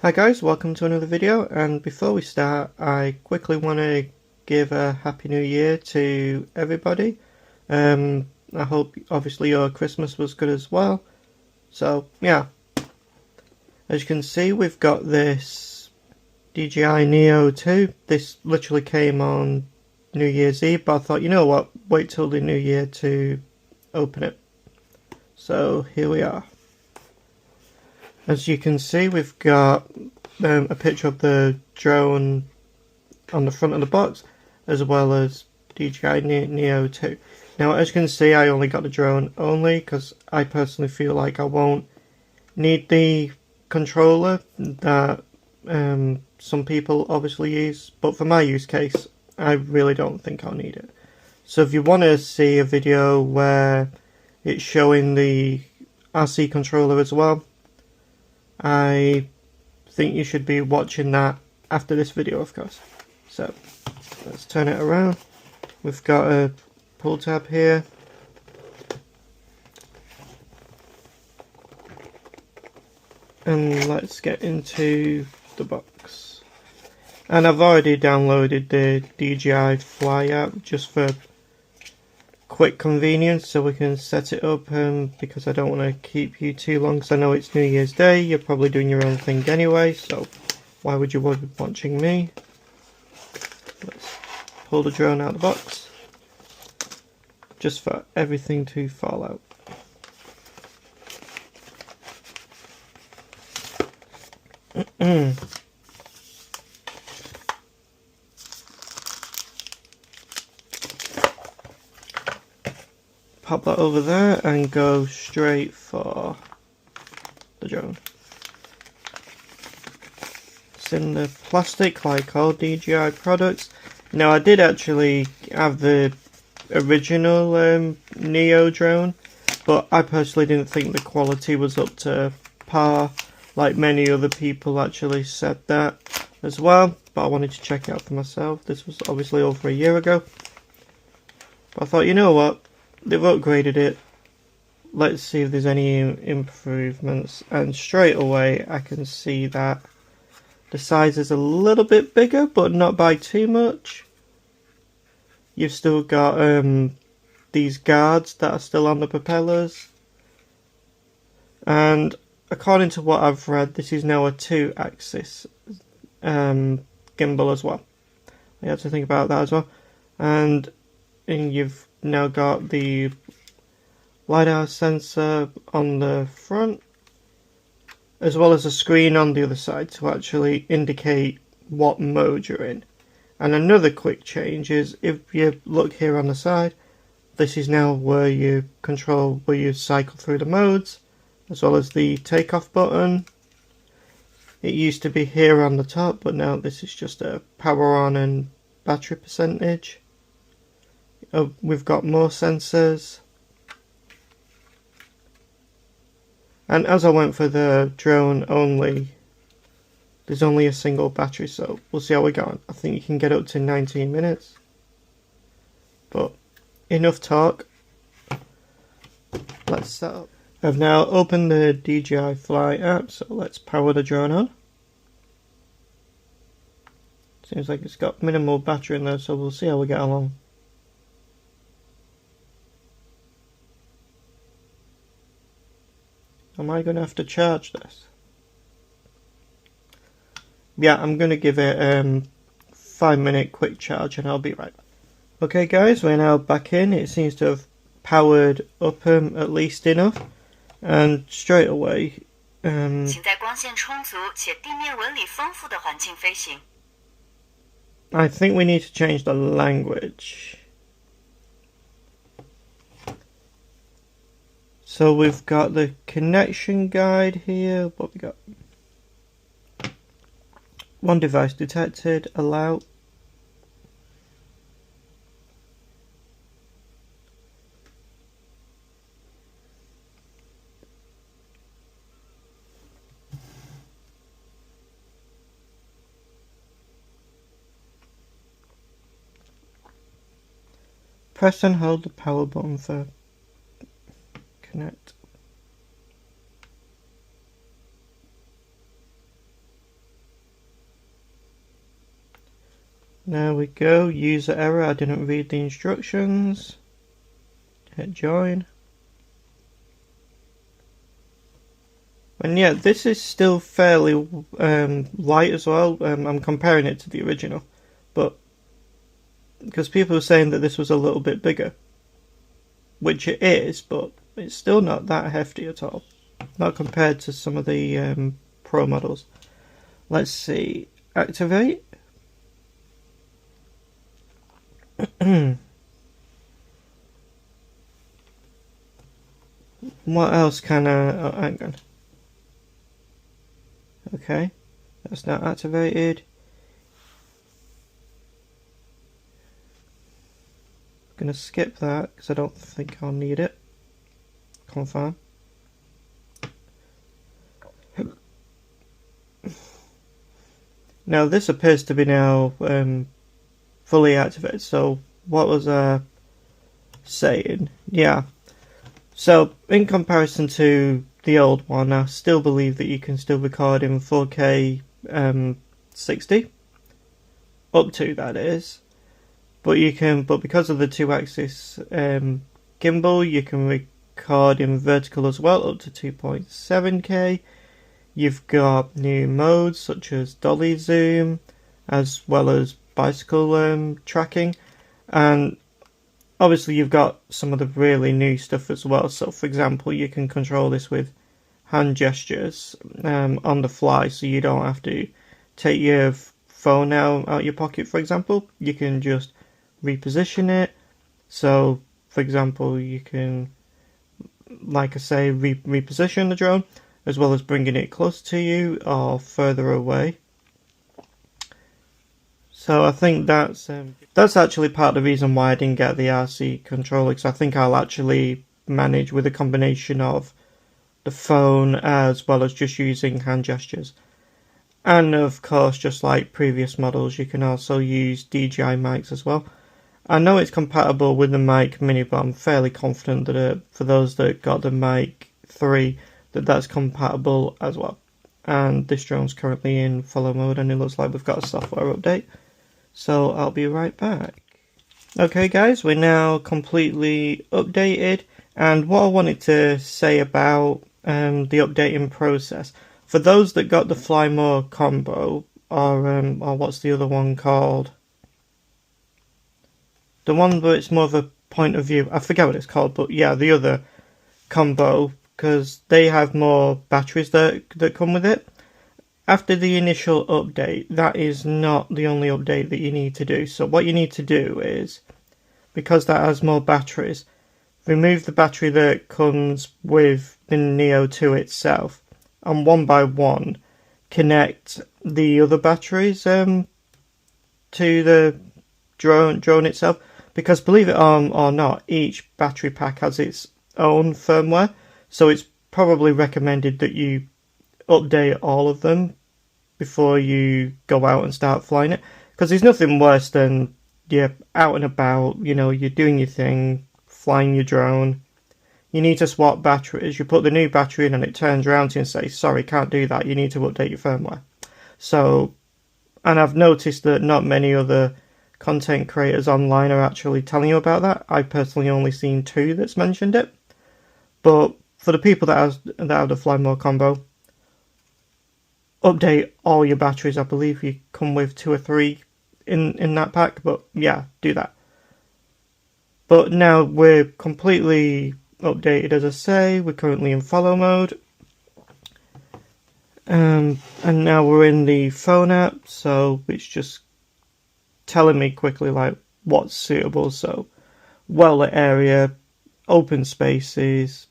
Hi guys, welcome to another video, and before we start I quickly want to give a Happy New Year to everybody. I hope obviously your Christmas was good as well. So yeah, as you can see we've got this DJI Neo 2. This literally came on New Year's Eve, but I thought, you know what, wait till the New Year to open it. So here we are. As you can see, we've got a picture of the drone on the front of the box, as well as DJI Neo 2. Now, as you can see, I only got the drone only because I personally feel like I won't need the controller that some people obviously use, but for my use case, I really don't think I'll need it. So if you want to see a video where it's showing the RC controller as well, I think you should be watching that after this video, of course. So let's turn it around. We've got a pull tab here, and let's get into the box. And I've already downloaded the DJI Fly app just for quick convenience, so we can set it up, because I don't want to keep you too long, because I know it's New Year's Day, you're probably doing your own thing anyway, so why would you bother watching me? Let's pull the drone out of the box, just for everything to fall out. Pop that over there and go straight for the drone. It's in the plastic like all DJI products. Now, I did actually have the original Neo drone, but I personally didn't think the quality was up to par, like many other people actually said that as well, but I wanted to check it out for myself. This was obviously over a year ago, but I thought, you know what, they've upgraded it, let's see if there's any improvements, and straight away I can see that the size is a little bit bigger, but not by too much. You've still got these guards that are still on the propellers, and according to what I've read, this is now a 2-axis gimbal as well. I had to think about that as well. And you've now got the LiDAR sensor on the front, as well as a screen on the other side to actually indicate what mode you're in. And another quick change is, if you look here on the side, this is now where you control, where you cycle through the modes, as well as the takeoff button. It used to be here on the top, but now this is just a power on and battery percentage. We've got more sensors, and as I went for the drone only, there's only a single battery, so we'll see how we go on. I think you can get up to 19 minutes, but enough talk, let's set up. I've now opened the DJI Fly app, so let's power the drone on. Seems like it's got minimal battery in there, so we'll see how we get along. Am I going to have to charge this? Yeah, I'm going to give it 5-minute quick charge and I'll be right back. Okay guys, we're now back in. It seems to have powered up at least enough. And straight away, I think we need to change the language. So we've got the connection guide here. What we got? One device detected. Allow. Press and hold the power button for connect. 。 . 。 . 。 . 。 . 。 . 。 . 。 . 。 . 。 . 。 . . 。 . . . 。 . 。 . 。 . 。 . 。 。 . 。 . 。 . . 。 . 。 . 。 . 。 . . There we go, user error, I didn't read the instructions. Hit join. And yeah, this is still fairly light as well. I'm comparing it to the original, but because people are saying that this was a little bit bigger, which it is, but it's still not that hefty at all. Not compared to some of the Pro models. Let's see. Activate. What else can I... Oh, hang on. Okay. That's not activated. I'm going to skip that because I don't think I'll need it. Confirm. Now this appears to be now fully activated. So what was I saying? Yeah. So in comparison to the old one, I still believe that you can still record in 4K 60, up to that is. But you can, but because of the 2-axis gimbal, you can record in vertical as well, up to 2.7K. You've got new modes such as dolly zoom, as well as bicycle tracking, and obviously you've got some of the really new stuff as well. So for example, you can control this with hand gestures on the fly, so you don't have to take your phone out your pocket, for example. You can just reposition it. So for example, you can, like I say, reposition the drone, as well as bringing it close to you or further away. So I think that's actually part of the reason why I didn't get the RC controller, because I think I'll actually manage with a combination of the phone as well as just using hand gestures. And of course, just like previous models, you can also use DJI mics as well. I know it's compatible with the Mic Mini, but I'm fairly confident that for those that got the Mic 3, that's compatible as well. And this drone's currently in follow mode, and it looks like we've got a software update. So I'll be right back. Okay guys, we're now completely updated, and what I wanted to say about the updating process. For those that got the Fly More combo, or what's the other one called? The one where it's more of a point of view, I forget what it's called, but yeah, the other combo, because they have more batteries that come with it. After the initial update, that is not the only update that you need to do. So what you need to do is, because that has more batteries, remove the battery that comes with the Neo 2 itself, and one by one connect the other batteries to the drone itself. Because believe it or not, each battery pack has its own firmware, so it's probably recommended that you update all of them before you go out and start flying it. Because there's nothing worse than you're out and about, you know, you're doing your thing, flying your drone. You need to swap batteries. You put the new battery in and it turns around to you and says, sorry, can't do that, you need to update your firmware. So, and I've noticed that not many other content creators online are actually telling you about that. I personally only seen 2 that's mentioned it. But for the people that have the Fly More combo, update all your batteries. I believe you come with 2 or 3 in that pack, but yeah, do that. But now we're completely updated, as I say. We're currently in follow mode. And now we're in the phone app, so it's just telling me quickly like what's suitable. So well-lit area, open spaces,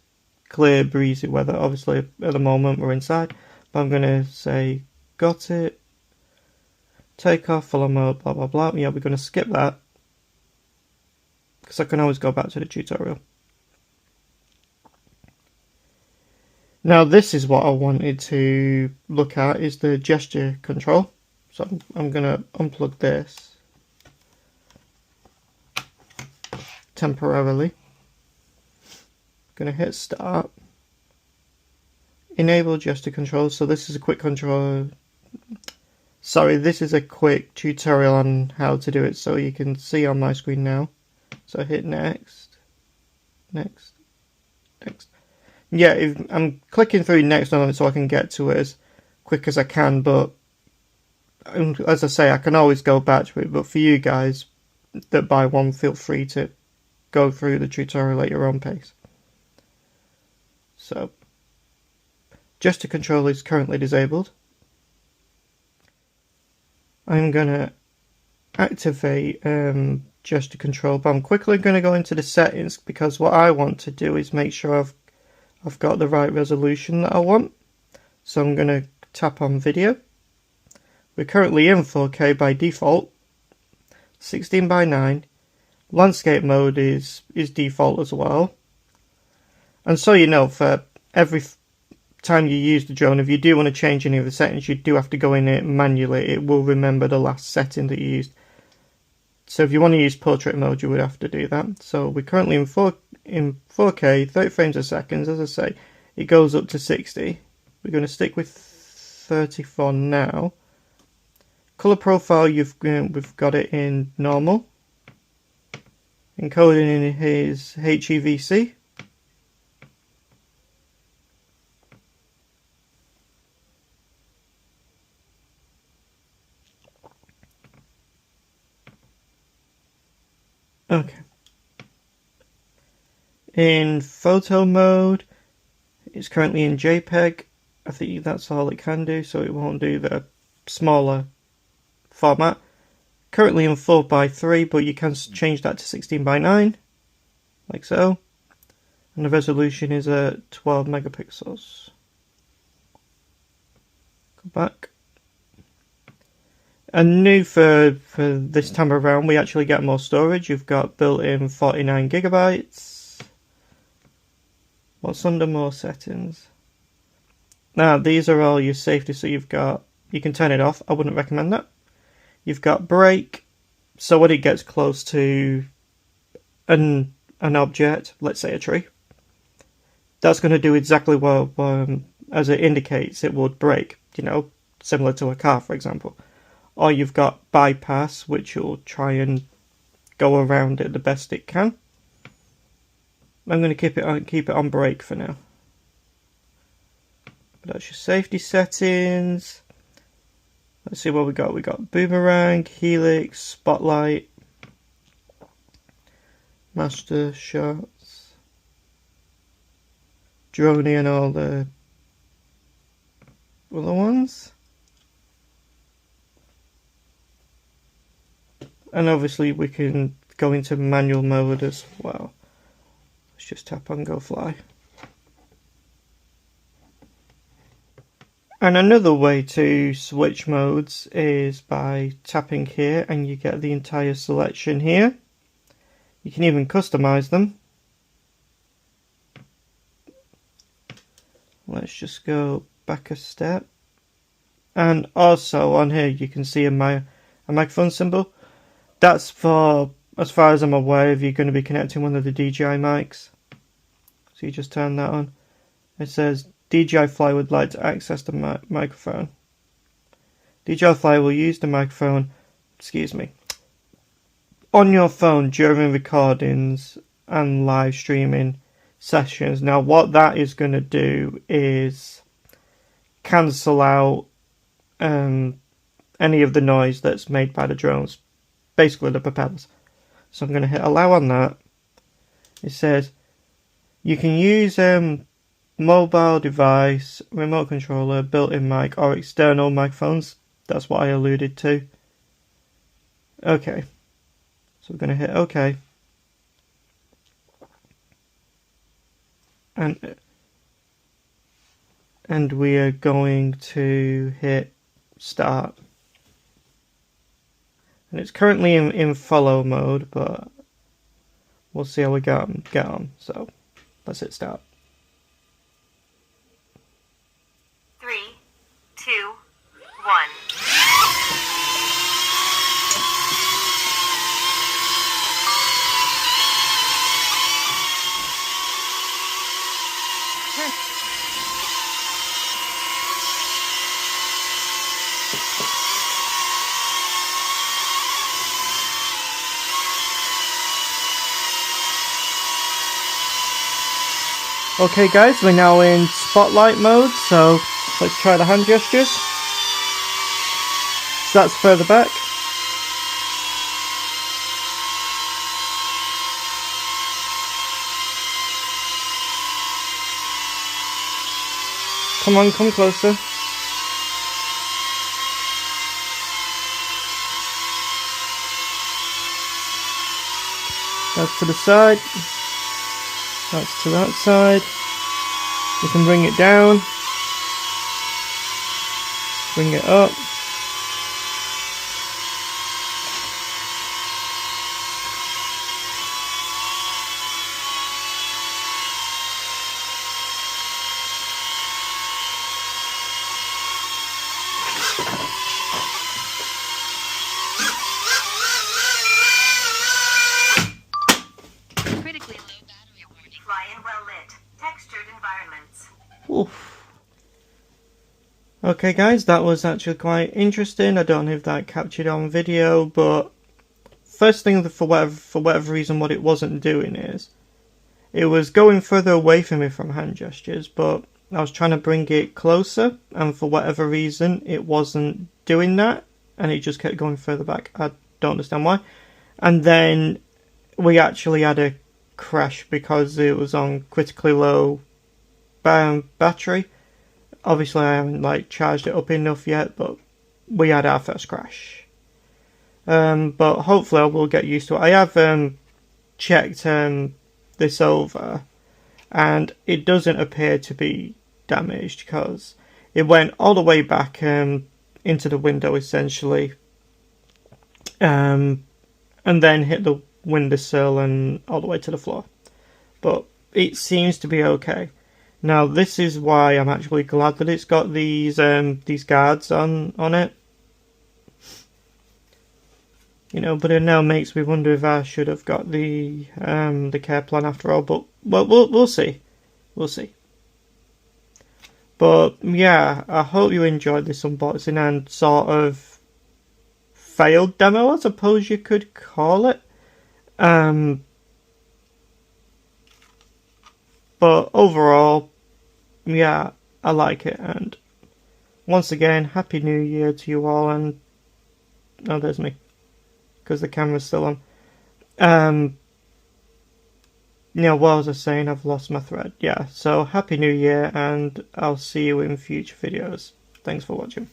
clear breezy weather. Obviously at the moment we're inside, but I'm going to say got it, take off, follow mode, blah blah blah. Yeah, we're going to skip that because I can always go back to the tutorial. Now this is what I wanted to look at, is the gesture control. So I'm going to unplug this temporarily. Going to hit start. Enable gesture control. So this is a quick control. Sorry, this is a quick tutorial on how to do it, so you can see on my screen now. So hit next, next, next. Yeah, I'm clicking through next on it so I can get to it as quick as I can, but as I say, I can always go back to it, but for you guys that buy one, feel free to go through the tutorial at your own pace. So, gesture control is currently disabled. I'm going to activate gesture control, but I'm quickly going to go into the settings because what I want to do is make sure I've got the right resolution that I want. So I'm going to tap on video. We're currently in 4K by default, 16:9. Landscape mode is default as well. And so you know, for every time you use the drone, if you do want to change any of the settings, you do have to go in it manually. It will remember the last setting that you used. So if you want to use portrait mode, you would have to do that. So we're currently in 4K, 30 frames a second. As I say, it goes up to 60. We're going to stick with 34 now. Color profile, we've got it in normal. Encoding in his HEVC. Okay. In photo mode, it's currently in JPEG. I think that's all it can do, so it won't do the smaller format. Currently in 4:3, but you can change that to 16:9, like so. And the resolution is at 12 megapixels. Go back. And new for this time around, we actually get more storage. You've got built-in 49 gigabytes. What's under more settings? Now, these are all your safety, so you can turn it off. I wouldn't recommend that. You've got brake, so when it gets close to an object, let's say a tree, that's going to do exactly what as it indicates it would brake, you know, similar to a car, for example. Or you've got bypass, which will try and go around it the best it can. I'm going to keep it on brake for now. But that's your safety settings. Let's see what we got. We got boomerang, helix, spotlight, master shots, drone and all the other ones. And obviously we can go into manual mode as well. Let's just tap on go fly. And another way to switch modes is by tapping here and you get the entire selection here. You can even customize them. Let's just go back a step. And also on here you can see a microphone symbol. That's for, as far as I'm aware, if you're going to be connecting one of the DJI mics. So you just turn that on. It says DJI Fly would like to access the microphone. DJI Fly will use the microphone, on your phone during recordings and live streaming sessions. Now what that is going to do is cancel out any of the noise that's made by the drones. Basically the propellers. So I'm going to hit allow on that. It says you can use mobile device, remote controller, built-in mic or external microphones. That's what I alluded to. Okay. So we're going to hit OK. And we are going to hit start. And it's currently in follow mode, but we'll see how we get on. So let's hit start. 3, 2, 1. Okay guys, we're now in spotlight mode, so let's try the hand gestures. So that's further back. Come on, come closer. That's to the side. That's to that side. You can bring it down. Bring it up. Critically low battery warning. Fly in well lit, textured environments. Oof. Okay guys, that was actually quite interesting. I don't know if that captured on video, but first thing, for whatever reason, what it wasn't doing is it was going further away from me from hand gestures, but I was trying to bring it closer, and for whatever reason it wasn't doing that, and it just kept going further back. I don't understand why. And then we actually had a crash because it was on critically low battery. Obviously I haven't charged it up enough yet, but we had our first crash. But hopefully I will get used to it. I have checked this over, and it doesn't appear to be damaged because it went all the way back into the window essentially, and then hit the windowsill and all the way to the floor. But it seems to be okay. Now this is why I'm actually glad that it's got these guards on it. You know, but it now makes me wonder if I should have got the care plan after all. But we'll see, we'll see. But yeah, I hope you enjoyed this unboxing and sort of failed demo, I suppose you could call it. But overall, yeah, I like it. And once again, Happy New Year to you all. And oh, there's me, because the camera's still on. Yeah, what was I saying? I've lost my thread. Yeah, so Happy New Year, and I'll see you in future videos. Thanks for watching.